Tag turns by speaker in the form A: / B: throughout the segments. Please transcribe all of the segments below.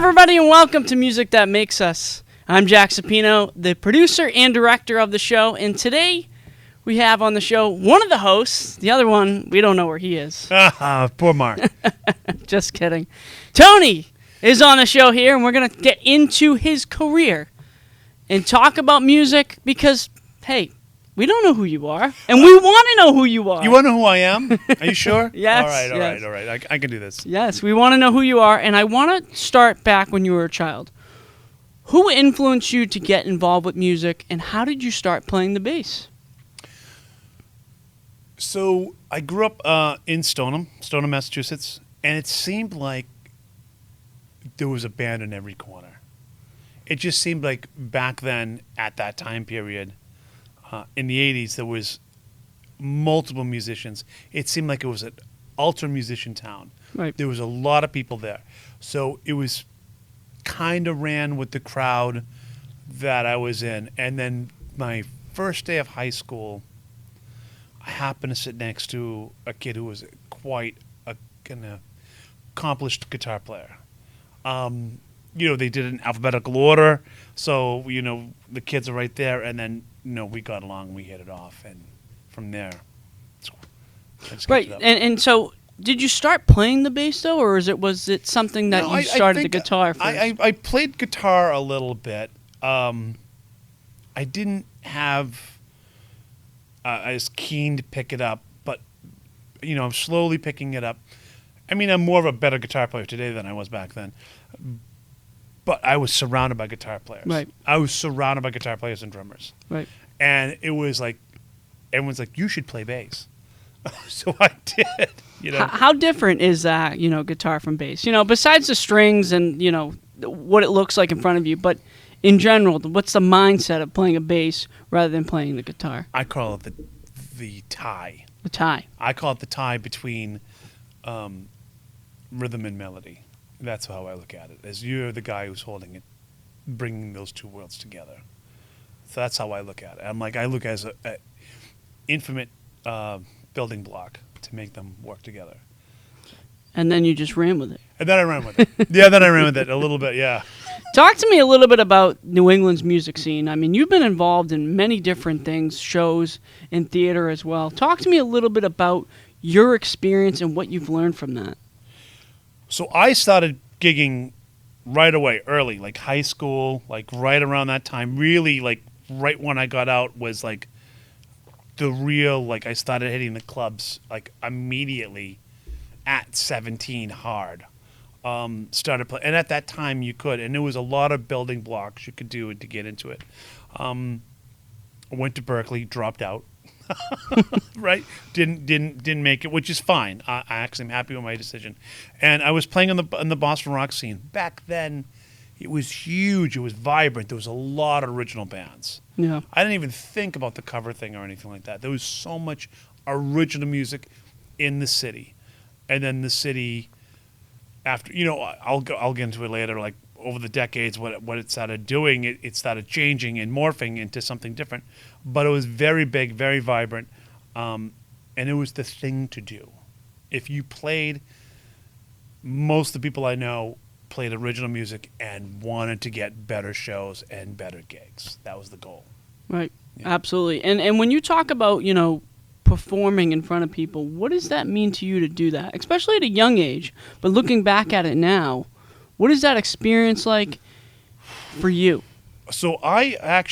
A: everybody, and welcome to Music That Makes Us. I'm Jack Sapino, the producer and director of the show, and today we have on the show one of the hosts. The other one, we don't know where he is.
B: Poor Mark.
A: Just kidding. Tony is on the show here, and we're going to get into his career and talk about music because, hey, we don't know who you are, and we want to know who you are.
B: You want to know who I am? Are you sure?
A: Yes.
B: All
A: Yes.
B: right. I can do this.
A: Yes, we want to know who you are, and I want to start back when you were a child. Who influenced you to get involved with music, and how did you start playing the bass?
B: So I grew up in Stoneham, Massachusetts, and it seemed like there was a band in every corner. It just seemed like back then, at that time period, in the 80s, there was multiple musicians. It seemed like it was an ultra musician town.
A: Right.
B: There was a lot of people there. So it was kind of ran with the crowd that I was in. And then my first day of high school, I happened to sit next to a kid who was quite an accomplished guitar player. They did it in alphabetical order. So, the kids are right there. And then, we got along, we hit it off. And from there, I just
A: Right.
B: kept it up.
A: And so did you start playing the bass, though, or was it something that you started the guitar first?
B: I played guitar a little bit. I didn't have I was keen to pick it up, but I'm slowly picking it up. I mean, I'm more of a better guitar player today than I was back then. But I was surrounded by guitar players.
A: Right.
B: I was surrounded by guitar players and drummers.
A: Right.
B: And it was like, everyone's like, you should play bass. So I did.
A: How different is that, guitar from bass? Besides the strings and, what it looks like in front of you, but in general, what's the mindset of playing a bass rather than playing the guitar?
B: I call it the tie.
A: The tie.
B: I call it the tie between rhythm and melody. That's how I look at it, as you're the guy who's holding it, bringing those two worlds together. So that's how I look at it. I look as an infinite building block to make them work together.
A: And then you just ran with it.
B: And then I ran with it. Yeah, then I ran with it a little bit, yeah.
A: Talk to me a little bit about New England's music scene. I mean, you've been involved in many different things, shows, and theater as well. Talk to me a little bit about your experience and what you've learned from that.
B: So I started gigging right away, early, like high school, like right around that time. Really, like right when I got out was like the real, like I started hitting the clubs like immediately at 17 hard. Started playing, and at that time you could, and there was a lot of building blocks you could do to get into it. I went to Berkeley, dropped out. Right, didn't make it, which is fine. I actually am happy with my decision. And I was playing in the Boston rock scene back then. It was huge. It was vibrant. There was a lot of original bands.
A: Yeah.
B: I didn't even think about the cover thing or anything like that. There was so much original music in the city, and then the city. After I'll get into it later. Like over the decades, what it started doing, it started changing and morphing into something different. But it was very big, very vibrant, and it was the thing to do. If you played, most of the people I know played original music and wanted to get better shows and better gigs. That was the goal.
A: Right.
B: Yeah.
A: Absolutely. And when you talk about, performing in front of people, what does that mean to you to do that, especially at a young age? But looking back at it now, what is that experience like for you?
B: So I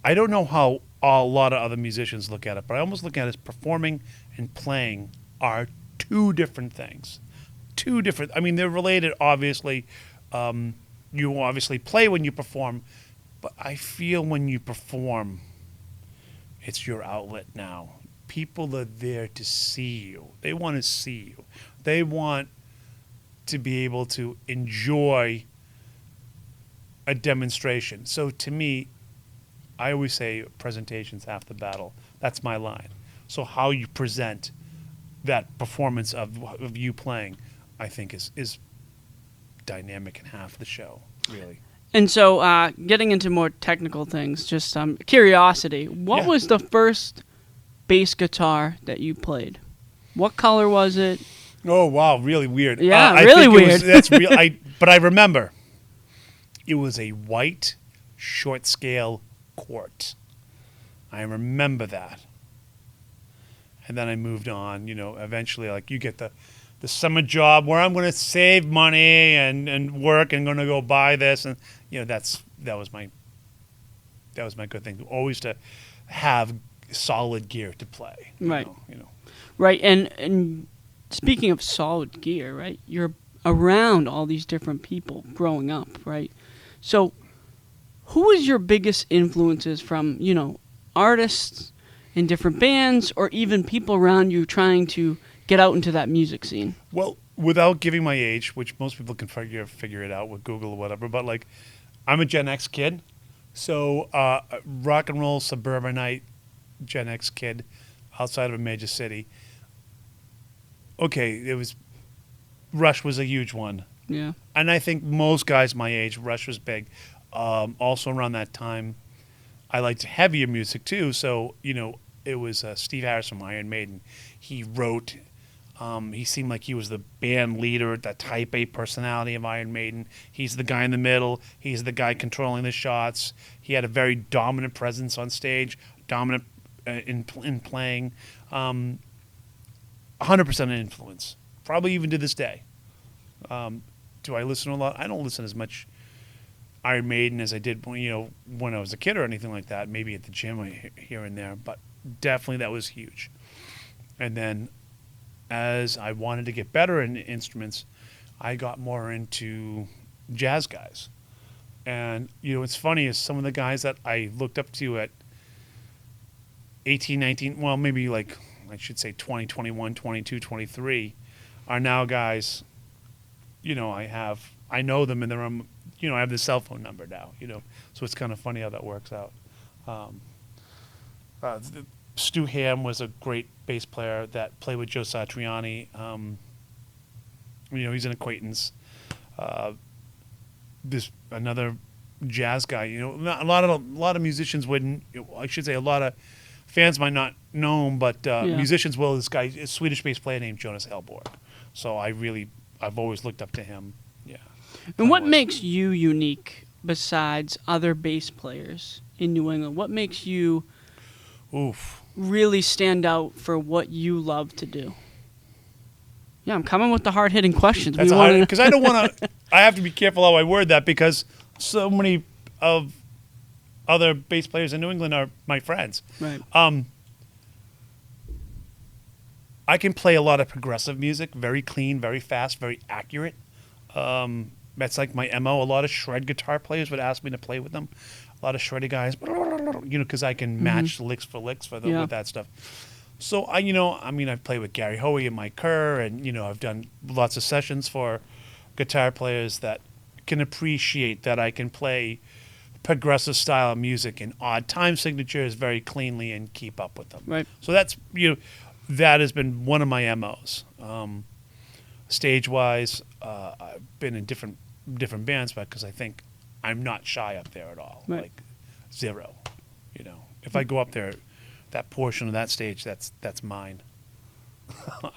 B: don't know how a lot of other musicians look at it, but I almost look at it as performing and playing are two different things. I mean, they're related, obviously. You obviously play when you perform, but I feel when you perform, it's your outlet now. People are there to see you. They want to see you. They want to be able to enjoy a demonstration. So to me, I always say presentation's half the battle. That's my line. So how you present that performance of you playing, I think is dynamic and half the show, really.
A: And so getting into more technical things, just curiosity, what was the first bass guitar that you played? What color was it?
B: Oh wow, really weird.
A: Yeah,
B: I
A: really
B: think it was-
A: weird.
B: that's real. But I remember it was a white short scale court. I remember that. And then I moved on. Eventually, like you get the summer job where I'm going to save money and work and going to go buy this, and that was my good thing. Always to have solid gear to play.
A: Right.
B: You know.
A: Right, and speaking of solid gear, right? You're around all these different people growing up, right? So, who was your biggest influences from, artists in different bands or even people around you trying to get out into that music scene?
B: Well, without giving my age, which most people can figure it out with Google or whatever, but like, I'm a Gen X kid, so rock and roll suburbanite Gen X kid outside of a major city. Okay, Rush was a huge one.
A: Yeah.
B: And I think most guys my age, Rush was big. Also around that time, I liked heavier music too. So, it was Steve Harris from Iron Maiden. He wrote, he seemed like he was the band leader, the type A personality of Iron Maiden. He's the guy in the middle. He's the guy controlling the shots. He had a very dominant presence on stage, dominant in playing. 100% influence, probably even to this day. Do I listen a lot? I don't listen as much Iron Maiden as I did when I was a kid or anything like that. Maybe at the gym here and there, but definitely that was huge. And then as I wanted to get better in instruments, I got more into jazz guys. And what's funny is some of the guys that I looked up to at 18, 19, well, maybe like I should say 20, 21, 22, 23, are now guys, I know them and they're I have the cell phone number now, so it's kind of funny how that works out. Stu Hamm was a great bass player that played with Joe Satriani. He's an acquaintance. This another jazz guy. A lot of musicians wouldn't. I should say a lot of fans might not know him, but musicians will. This guy, a Swedish bass player named Jonas Hellborg. So I've always looked up to him. Yeah.
A: And what makes you unique besides other bass players in New England? What makes you really stand out for what you love to do? Yeah, I'm coming with the hard-hitting questions.
B: That's because I don't want to. I have to be careful how I word that because so many of other bass players in New England are my friends.
A: Right.
B: I can play a lot of progressive music, very clean, very fast, very accurate. That's like my MO. A lot of shred guitar players would ask me to play with them. A lot of shreddy guys, because I can match licks for licks for them with that stuff. So I've played with Gary Hoey and Mike Kerr, and I've done lots of sessions for guitar players that can appreciate that I can play progressive style of music and odd time signatures very cleanly and keep up with them.
A: Right.
B: So that's that has been one of my MOs. Stage wise, I've been in different bands, but because I think I'm not shy up there at all, like zero. If I go up there, that portion of that stage, that's mine.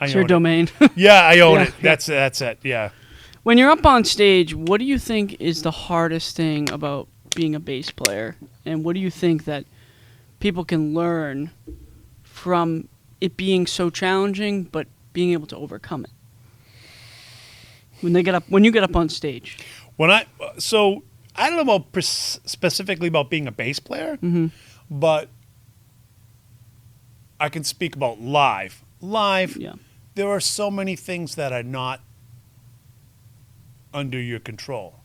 A: It's your domain.
B: Yeah, I own it. That's it. Yeah.
A: When you're up on stage, what do you think is the hardest thing about being a bass player, and what do you think that people can learn from it being so challenging, but being able to overcome it when you get up on stage?
B: So I don't know about specifically about being a bass player, but I can speak about live.
A: Yeah.
B: There are so many things that are not under your control.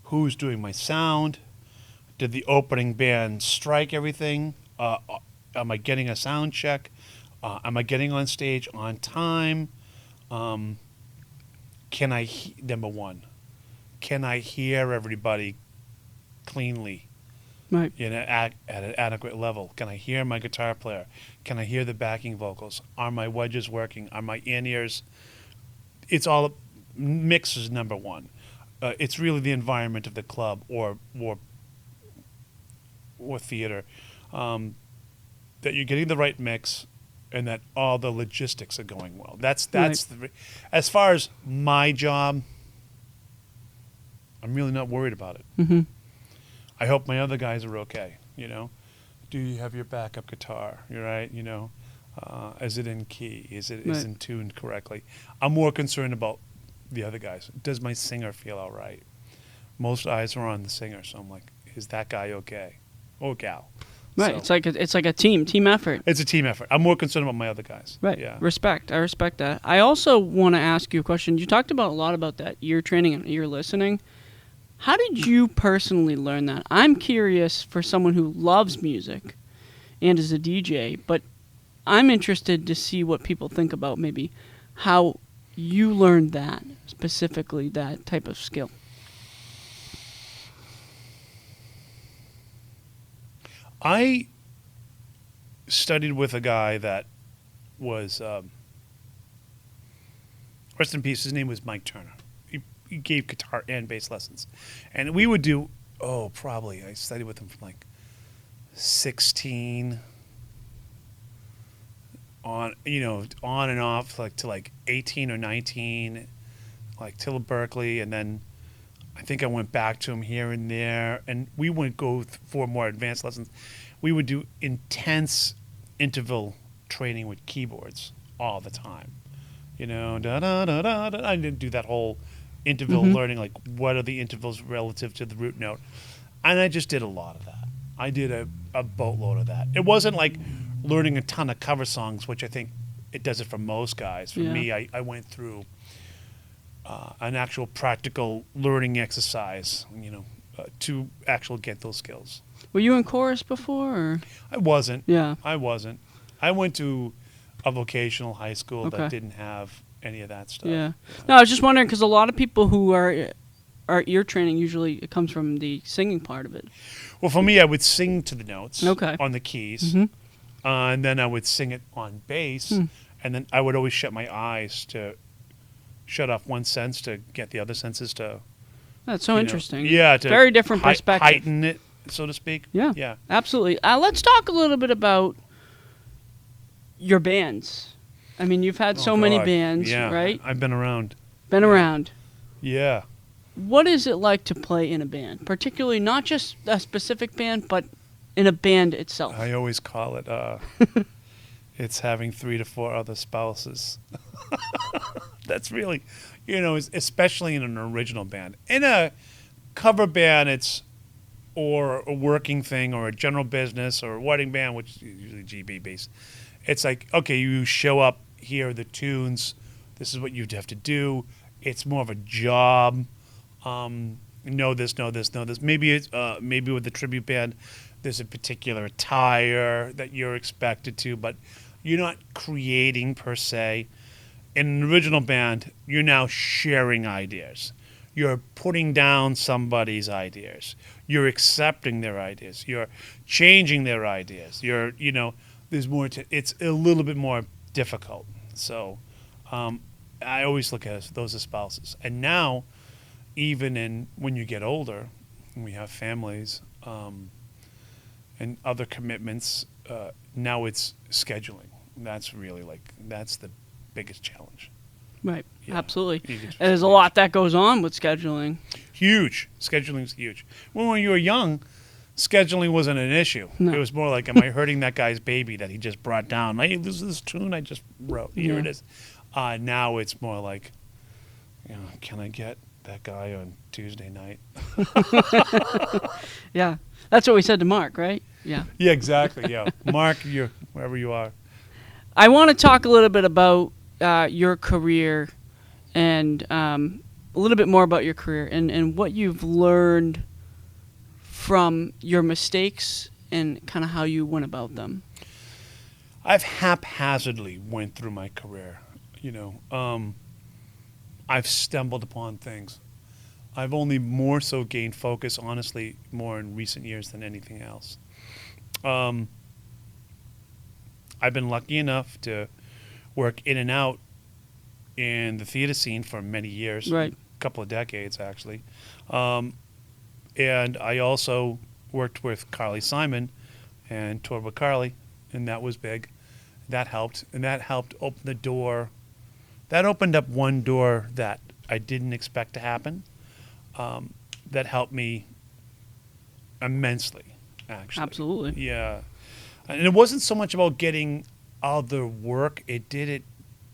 B: Who's doing my sound? Did the opening band strike everything? Am I getting a sound check? Am I getting on stage on time? Number one, can I hear everybody cleanly?
A: Right.
B: At an adequate level? Can I hear my guitar player? Can I hear the backing vocals? Are my wedges working? Are my in-ears? It's all mix is number one. It's really the environment of the club or theater that you're getting the right mix and that all the logistics are going well. That's as far as my job, I'm really not worried about it.
A: Mm-hmm.
B: I hope my other guys are okay. Do you have your backup guitar? You're right. Is it in key? Is it
A: Right.
B: is in tuned correctly? I'm more concerned about the other guys. Does my singer feel all right? Most eyes are on the singer, so I'm like, is that guy okay? Or gal?
A: Right.
B: So,
A: It's like a team effort.
B: it's a team effort. I'm more concerned about my other guys.
A: Right.
B: Yeah.
A: Respect. I respect that. I also want to ask you a question. You talked about a lot about that ear training and ear listening. How did you personally learn that? I'm curious for someone who loves music and is a DJ, but I'm interested to see what people think about maybe how you learned that, specifically that type of skill.
B: I studied with a guy that was, rest in peace, his name was Mike Turner. He gave guitar and bass lessons. And we would do, probably, I studied with him from like 16 on and off, like to like 18 or 19, like till Berkeley. And then I think I went back to him here and there, and we would go for more advanced lessons. We would do intense interval training with keyboards all the time. Da da da da da. I didn't do that whole interval learning, like what are the intervals relative to the root note, and I just did a lot of that. I did a boatload of that. It wasn't like learning a ton of cover songs, which I think it does it for most guys. For
A: Yeah.
B: me, I went through an actual practical learning exercise, to actually get those skills.
A: Were you in chorus before? Or?
B: I wasn't.
A: Yeah.
B: I wasn't. I went to a vocational high school
A: Okay.
B: that didn't have any of that stuff.
A: Yeah. No, I was just wondering because a lot of people who are ear training usually it comes from the singing part of it.
B: Well, for me, I would sing to the notes
A: Okay.
B: on the keys,
A: Mhm.
B: and then I would sing it on bass, and then I would always shut my eyes to shut off one sense to get the other senses to
A: That's so interesting.
B: Yeah, to
A: Very different perspective.
B: heighten it, so to speak.
A: Yeah.
B: Yeah.
A: Absolutely. Let's talk a little bit about your bands. I mean, you've had so many
B: God.
A: bands,
B: Yeah,
A: right?
B: I've been around.
A: Been around.
B: Yeah.
A: What is it like to play in a band? Particularly not just a specific band, but in a band itself.
B: I always call it it's having 3 to 4 other spouses. That's really, especially in an original band. In a cover band, it's or a working thing or a general business or a wedding band, which is usually GB based. It's like, okay, you show up, here are the tunes, this is what you'd have to do. It's more of a job. Know this. Maybe it's maybe with the tribute band, there's a particular attire that you're expected to, but you're not creating per se. In an original band, you're now sharing ideas. You're putting down somebody's ideas. You're accepting their ideas. You're changing their ideas. There's more to. It's a little bit more difficult. So, I always look at those as spouses. And now, even when you get older, and we have families and other commitments, now it's scheduling. That's really that's the biggest challenge.
A: Right.
B: Yeah.
A: Absolutely.
B: You get-
A: There's a lot that goes on with scheduling.
B: Huge. Scheduling's huge. When you were young, scheduling wasn't an issue.
A: No.
B: It was more like, am I hurting that guy's baby that he just brought down? Hey, this is this tune I just wrote. Here it
A: Yeah.
B: is. Now it's more like, can I get that guy on Tuesday night?
A: Yeah. That's what we said to Mark, right? Yeah.
B: Yeah, exactly. Yeah. Mark, you're wherever you are.
A: I want to talk a little bit about your career and a little bit more about your career and what you've learned from your mistakes and kind of how you went about them.
B: I've haphazardly went through my career. I've stumbled upon things. I've only more so gained focus, honestly, more in recent years than anything else. I've been lucky enough to work in and out in the theater scene for many years,
A: Right.
B: a couple of decades actually. And I also worked with Carly Simon and toured with Carly, and that was big. That helped, and that helped open the door. That opened up one door that I didn't expect to happen. That helped me immensely, actually.
A: Absolutely.
B: Yeah. And it wasn't so much about getting other work, it did it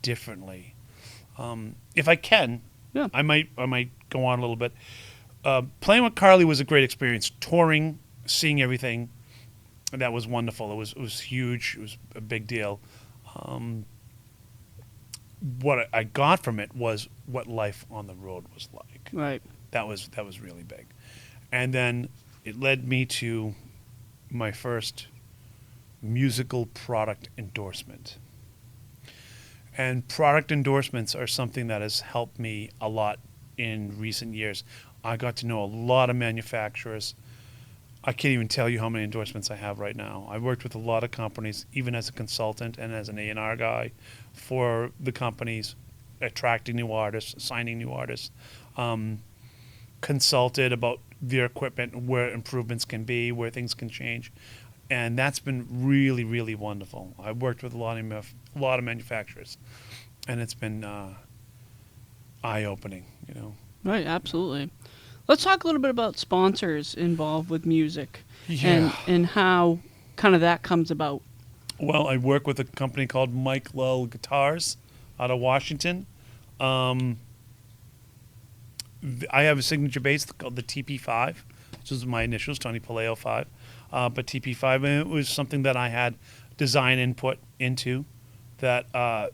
B: differently. If I can,
A: Yeah.
B: I might go on a little bit. Playing with Carly was a great experience. Touring, seeing everything, that was wonderful. It was huge. It was a big deal. What I got from it was what life on the road was like.
A: Right.
B: That was really big. And then it led me to my first musical product endorsement. And product endorsements are something that has helped me a lot in recent years. I got to know a lot of manufacturers. I can't even tell you how many endorsements I have right now. I've worked with a lot of companies, even as a consultant and as an A&R guy for the companies, attracting new artists, signing new artists, consulted about their equipment, where improvements can be, where things can change. And that's been really, really wonderful. I've worked with a lot of manufacturers, and it's been eye-opening, you know.
A: Right. Absolutely. Let's talk a little bit about sponsors involved with music and how kind of that comes about.
B: Well, I work with a company called Mike Lull Guitars out of Washington. I have a signature bass called the TP5, which is my initials, Tony Paleo 5. But TP5, and it was something that I had design input into that I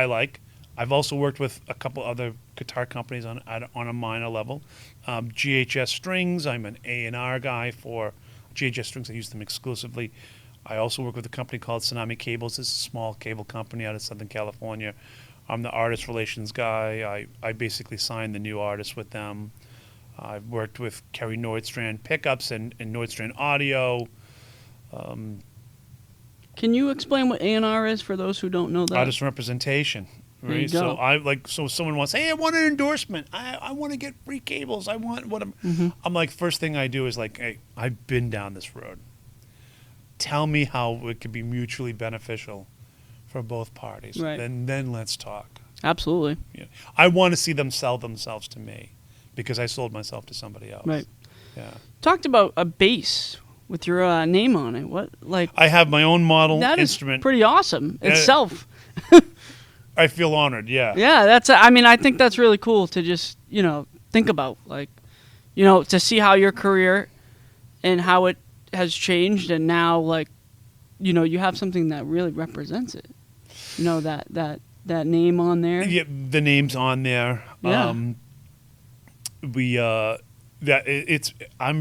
B: like. I've also worked with a couple other guitar companies on a minor level. GHS Strings, I'm an A&R guy for GHS Strings. I use them exclusively. I also work with a company called Tsunami Cables. It's a small cable company out of Southern California. I'm the artist relations guy. I basically sign the new artists with them. I've worked with Kerry Nordstrand pickups and Nordstrand audio.
A: Can you explain what A&R is for those who don't know that?
B: Artist representation.
A: There you
B: Right?
A: go.
B: So someone wants, hey, I want an endorsement. I want to get free cables. I want what I'm like, first thing I do is like, hey, I've been down this road. Tell me how it could be mutually beneficial for both parties.
A: Right.
B: Then let's talk.
A: Absolutely.
B: Yeah. I want to see them sell themselves to me because I sold myself to somebody else.
A: Right.
B: Yeah.
A: Talked about a bass with your name on it. What like
B: I have my own model
A: that
B: instrument.
A: is pretty awesome itself.
B: I feel honored. Yeah.
A: Yeah, that's. I mean, I think that's really cool to just think about, like, to see how your career and how it has changed, and now like, you have something that really represents it. That name on there.
B: Yeah, the name's on there.
A: Yeah.
B: I'm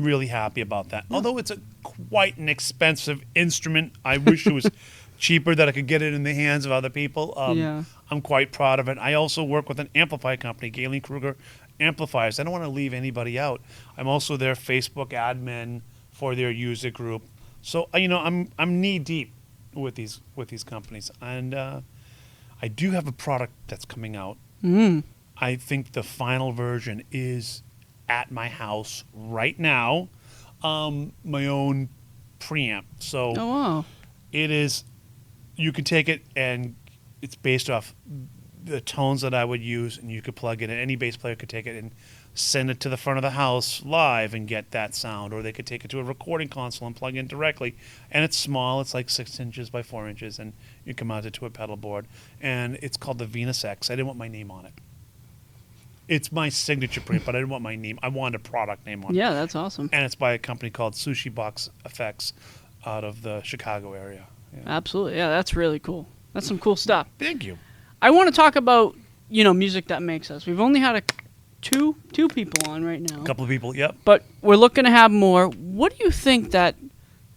B: really happy about that. Yeah. Although it's quite an expensive instrument, I wish it was cheaper that I could get it in the hands of other people. I'm quite proud of it. I also work with an amplifier company, Galen Kruger Amplifiers. I don't want to leave anybody out. I'm also their Facebook admin for their user group. So I'm knee deep with these companies, and I do have a product that's coming out. I think the final version is at my house right now. My own preamp. So
A: Oh wow.
B: it is. You can take it and it's based off the tones that I would use, and you could plug it in. Any bass player could take it and send it to the front of the house live and get that sound, or they could take it to a recording console and plug in directly. And it's small; it's like 6 inches by 4 inches, and you can mount it to a pedal board. And it's called the Venus X. I didn't want my name on it. It's my signature print, but I didn't want my name. I wanted a product name on it.
A: Yeah, that's awesome.
B: And it's by a company called Sushi Box Effects out of the Chicago area. Yeah.
A: Absolutely. Yeah, that's really cool. That's some cool stuff.
B: Thank you.
A: I want to talk about, music that makes us. We've only had two people on right now.
B: A couple of people, yep.
A: But we're looking to have more. What do you think that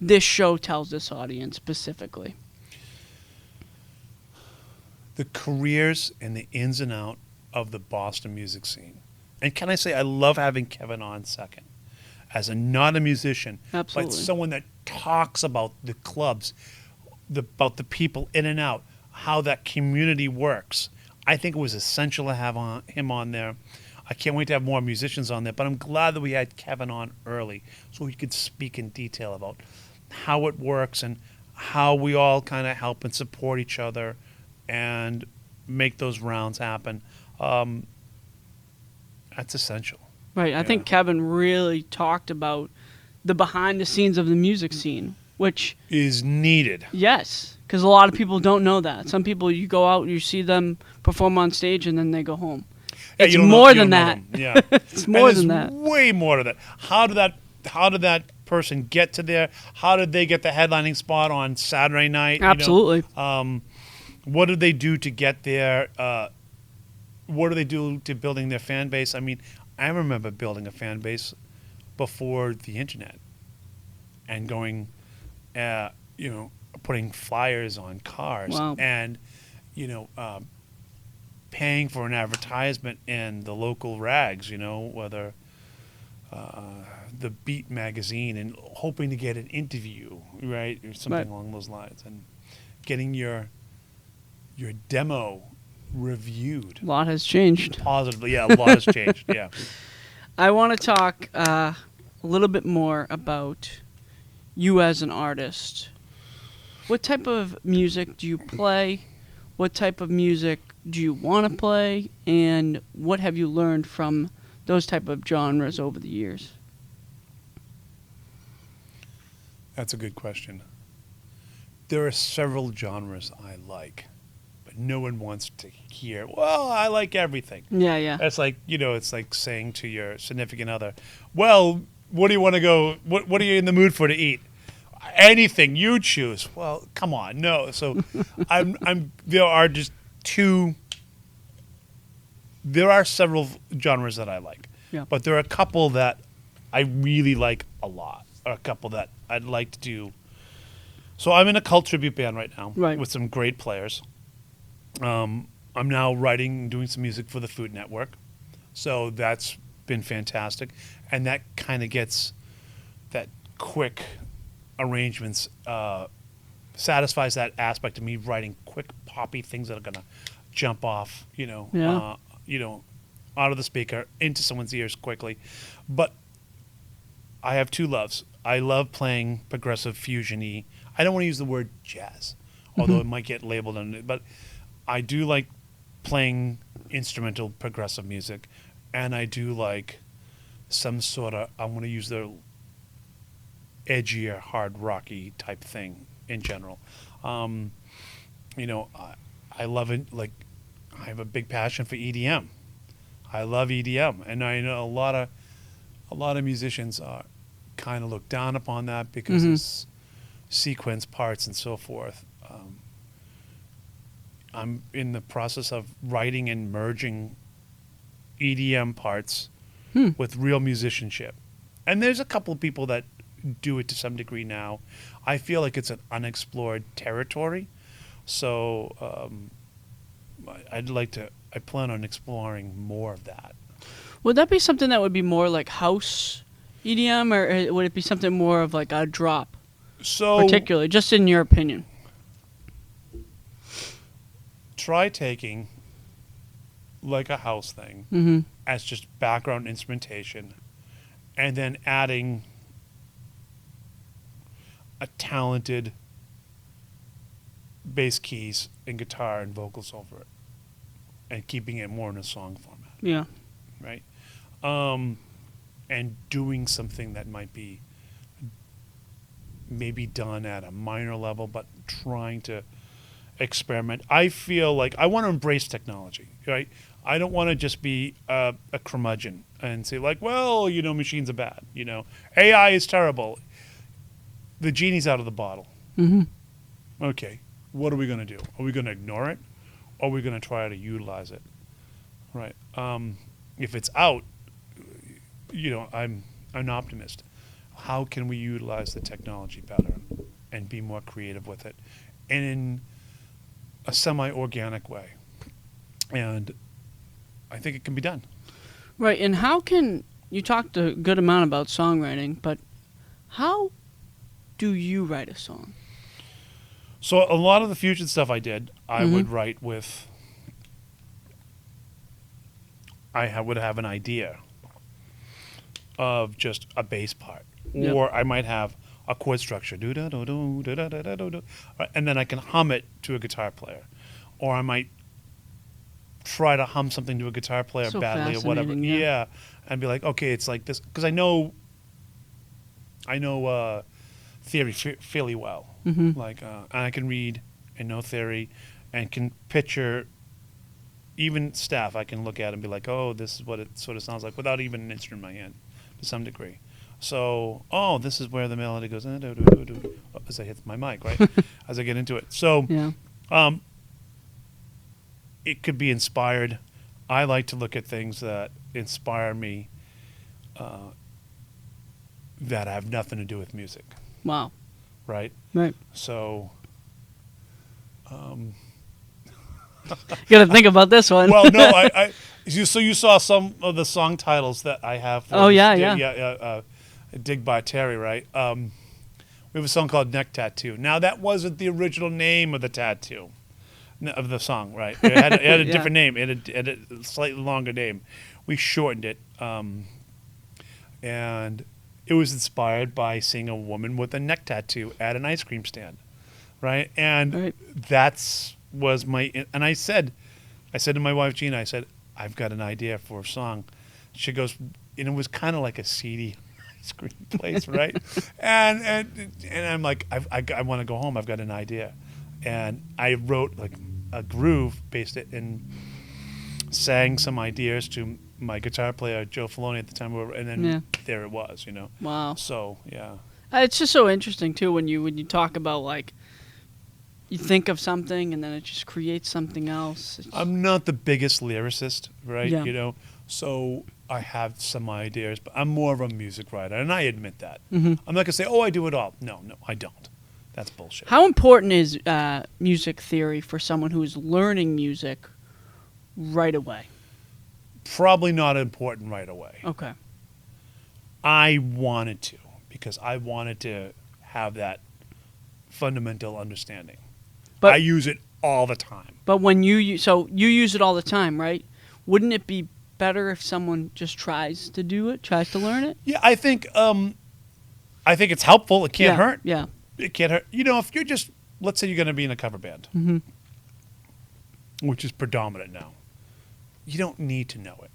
A: this show tells this audience specifically?
B: The careers and the ins and out of the Boston music scene. And can I say, I love having Kevin on second. As not a musician,
A: Absolutely.
B: but someone that talks about the clubs, about the people in and out, how that community works. I think it was essential to have him on there. I can't wait to have more musicians on there, but I'm glad that we had Kevin on early so he could speak in detail about how it works and how we all kind of help and support each other and make those rounds happen. That's essential.
A: Right. I think Kevin really talked about the behind the scenes of the music scene, which
B: Is needed.
A: yes, because a lot of people don't know that. Some people, you go out, you see them perform on stage, and then they go home.
B: Yeah,
A: It's
B: you don't know-
A: more
B: you
A: than
B: don't know
A: that.
B: them. Yeah.
A: It's more
B: And
A: than
B: there's
A: that.
B: Way more to that. How did that person get to there? How did they get the headlining spot on Saturday night?
A: Absolutely.
B: What did they do to get there? What do they do to building their fan base? I mean, I remember building a fan base before the internet and going, putting flyers on cars
A: Wow.
B: and, paying for an advertisement in the local rags, whether the Beat magazine, and hoping to get an interview, right, or something
A: Right.
B: along those lines, and getting your demo reviewed
A: A lot has changed.
B: positively. Yeah, a lot has changed. Yeah.
A: I want to talk a little bit more about you as an artist. What type of music do you play? What type of music do you want to play? And what have you learned from those type of genres over the years?
B: That's a good question. There are several genres I like, but no one wants to hear, well, I like everything.
A: Yeah.
B: That's like, it's like saying to your significant other, well, what do you want to go, what are you in the mood for to eat? Anything you choose. Well, come on, no. So there are several genres that I like.
A: Yeah.
B: But there are a couple that I really like a lot, or a couple that I'd like to do. So I'm in a cult tribute band right now
A: Right.
B: with some great players. I'm now writing and doing some music for the Food Network. So that's been fantastic. And that kind of gets that quick arrangements, satisfies that aspect of me writing quick poppy things that are going to jump off,
A: Yeah.
B: out of the speaker into someone's ears quickly. But I have two loves. I love playing progressive fusion-y. I don't want to use the word jazz, although it might get labeled on it. But I do like playing instrumental progressive music, and I do like some sort of, I want to use the edgier, hard rocky type thing in general. I love it. Like, I have a big passion for EDM. I love EDM, and I know a lot of musicians are kind of look down upon that because it's sequence parts and so forth. I'm in the process of writing and merging EDM parts with real musicianship, and there's a couple of people that do it to some degree now. I feel like it's an unexplored territory, so I plan on exploring more of that.
A: Would that be something that would be more like house EDM, or would it be something more of like a drop,
B: So
A: particularly, just in your opinion?
B: try taking like a house thing
A: Mm-hmm.
B: as just background instrumentation, and then adding a talented bass keys and guitar and vocals over it, and keeping it more in a song format,
A: Yeah.
B: right? And doing something that might be maybe done at a minor level, but trying to experiment. I feel like I want to embrace technology, right? I don't want to just be a curmudgeon and say like, well, machines are bad. AI is terrible. The genie's out of the bottle.
A: Mm-hmm.
B: Okay, what are we going to do? Are we going to ignore it? Or are we going to try to utilize it? Right. If it's out, I'm an optimist. How can we utilize the technology better and be more creative with it, and in a semi-organic way? And I think it can be done.
A: Right, and how can you talked a good amount about songwriting, but how do you write a song?
B: So a lot of the fusion stuff I did, I would write with. Would have an idea of just a bass part,
A: Yep.
B: or I might have a chord structure, do da do do da da da da do, and then I can hum it to a guitar player, or I might try to hum something to a guitar player
A: So
B: badly or whatever.
A: fascinating, yeah.
B: And be like, okay, it's like this because I know theory fairly well.
A: Mm-hmm.
B: Like, and I can read and know theory, and can picture even staff. I can look at and be like, oh, this is what it sort of sounds like without even an instrument in my hand, to some degree. So, oh, this is where the melody goes as I hit my mic, right? As I get into it. So,
A: Yeah.
B: it could be inspired. I like to look at things that inspire me that have nothing to do with music,
A: Wow.
B: right?
A: Right.
B: So,
A: You got to think about this one.
B: well, no, so you saw some of the song titles that I have. For
A: Oh,
B: this-
A: yeah.
B: Dig by Terry, right? We have a song called Neck Tattoo. Now, that wasn't the original name of the tattoo, of the song, right? It had a
A: Yeah.
B: different name. It had a slightly longer name. We shortened it, and it was inspired by seeing a woman with a neck tattoo at an ice cream stand, right? And
A: Right.
B: that's was my. And I said to my wife Gina, I said, I've got an idea for a song. She goes, and it was kind of like a seedy ice cream place, right? and I'm like, I want to go home. I've got an idea, and I wrote like a groove, based it, and sang some ideas to my guitar player Joe Filoni at the time, and then
A: Yeah.
B: there it was, you know.
A: Wow.
B: So yeah,
A: It's just so interesting too when you talk about like you think of something and then it just creates something else.
B: I'm not the biggest lyricist, right?
A: Yeah.
B: You know, so I have some ideas, but I'm more of a music writer, and I admit that.
A: Mhm.
B: I'm not gonna say, oh, I do it all. No, I don't. That's bullshit.
A: How important is music theory for someone who is learning music right away?
B: Probably not important right away.
A: Okay.
B: I wanted to, because I wanted to have that fundamental understanding.
A: But-
B: I use it all the time.
A: But when you use it all the time, right? Wouldn't it be better if someone just tries to do it, tries to learn it?
B: Yeah, I think it's helpful. It can't
A: Yeah,
B: hurt.
A: Yeah.
B: It can't hurt. You know, if you're just, let's say you're going to be in a cover band,
A: Mhm.
B: which is predominant now, you don't need to know it.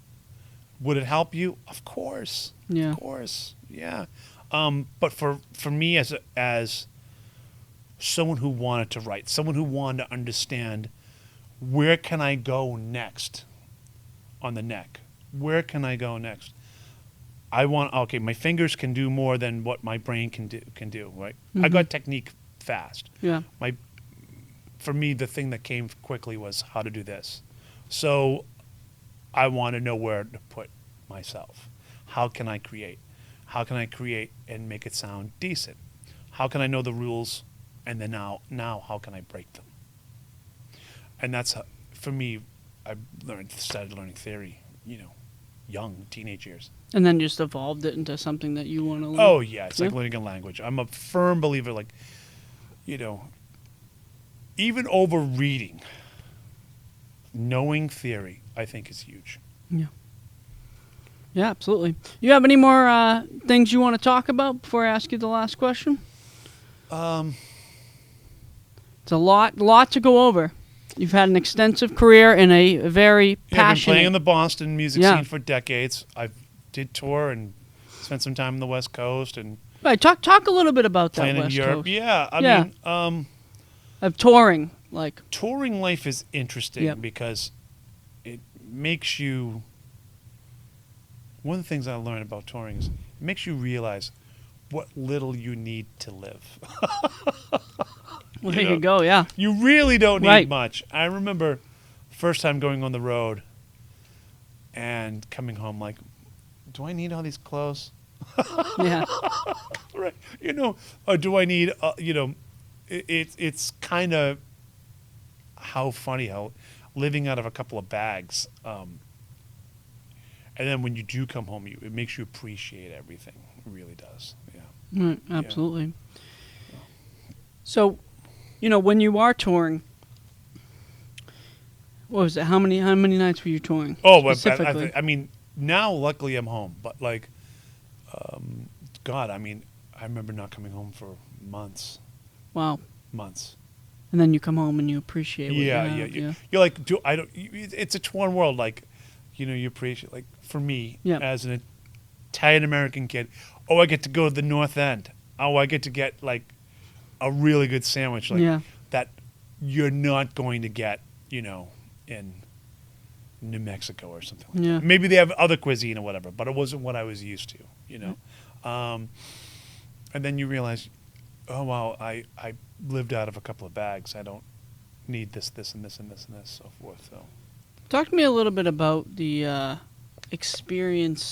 B: Would it help you? Of course.
A: Yeah.
B: Of course. Yeah. But for me as someone who wanted to write, someone who wanted to understand, where can I go next on the neck? Where can I go next? My fingers can do more than what my brain can do, right? I got technique fast.
A: Yeah.
B: For me, the thing that came quickly was how to do this. So I want to know where to put myself. How can I create? How can I create and make it sound decent? How can I know the rules? And then now how can I break them? And that's how, for me, I started learning theory, young, teenage years.
A: And then just evolved it into something that you want to learn.
B: Oh yeah, it's like
A: Yeah.
B: learning a language. I'm a firm believer, even over reading, knowing theory, I think is huge.
A: Yeah, absolutely. You have any more things you want to talk about before I ask you the last question? It's a lot to go over. You've had an extensive career in a very
B: Yeah, I've been
A: passionate.
B: playing in the Boston music
A: Yeah.
B: scene for decades. I did tour and spent some time on the West Coast and
A: Right, talk a little bit about that
B: playing in
A: West
B: Europe.
A: Coast.
B: Yeah, I
A: Yeah.
B: mean,
A: Of touring, like
B: touring life is interesting
A: Yep.
B: because it makes you. One of the things I learned about touring is it makes you realize what little you need to live.
A: well,
B: You
A: there
B: know.
A: you go. Yeah,
B: You really don't need
A: Right.
B: much. I remember first time going on the road and coming home like, do I need all these clothes?
A: yeah,
B: Right. Or do I need, it's kind of how funny how living out of a couple of bags, and then when you do come home, it makes you appreciate everything. It really does. Yeah.
A: right, absolutely. So, when you are touring, what was it? How many nights were you touring?
B: Oh, but
A: specifically.
B: I mean, now luckily I'm home, but God, I mean, I remember not coming home for months.
A: Wow.
B: Months.
A: And then you come home and you appreciate what
B: Yeah,
A: you
B: yeah,
A: have.
B: yeah. You're like, I don't. It's a torn world. Like, you appreciate. Like for me,
A: Yeah.
B: as an Italian American kid, oh, I get to go to the North End. Oh, I get to get like a really good sandwich, like
A: Yeah.
B: that you're not going to get, in New Mexico or something like
A: Yeah.
B: that. Maybe they have other cuisine or whatever, but it wasn't what I was used to. And then you realize, oh wow, I lived out of a couple of bags. I don't need this, and this, and this, and this, so forth. So
A: Talk to me a little bit about the experience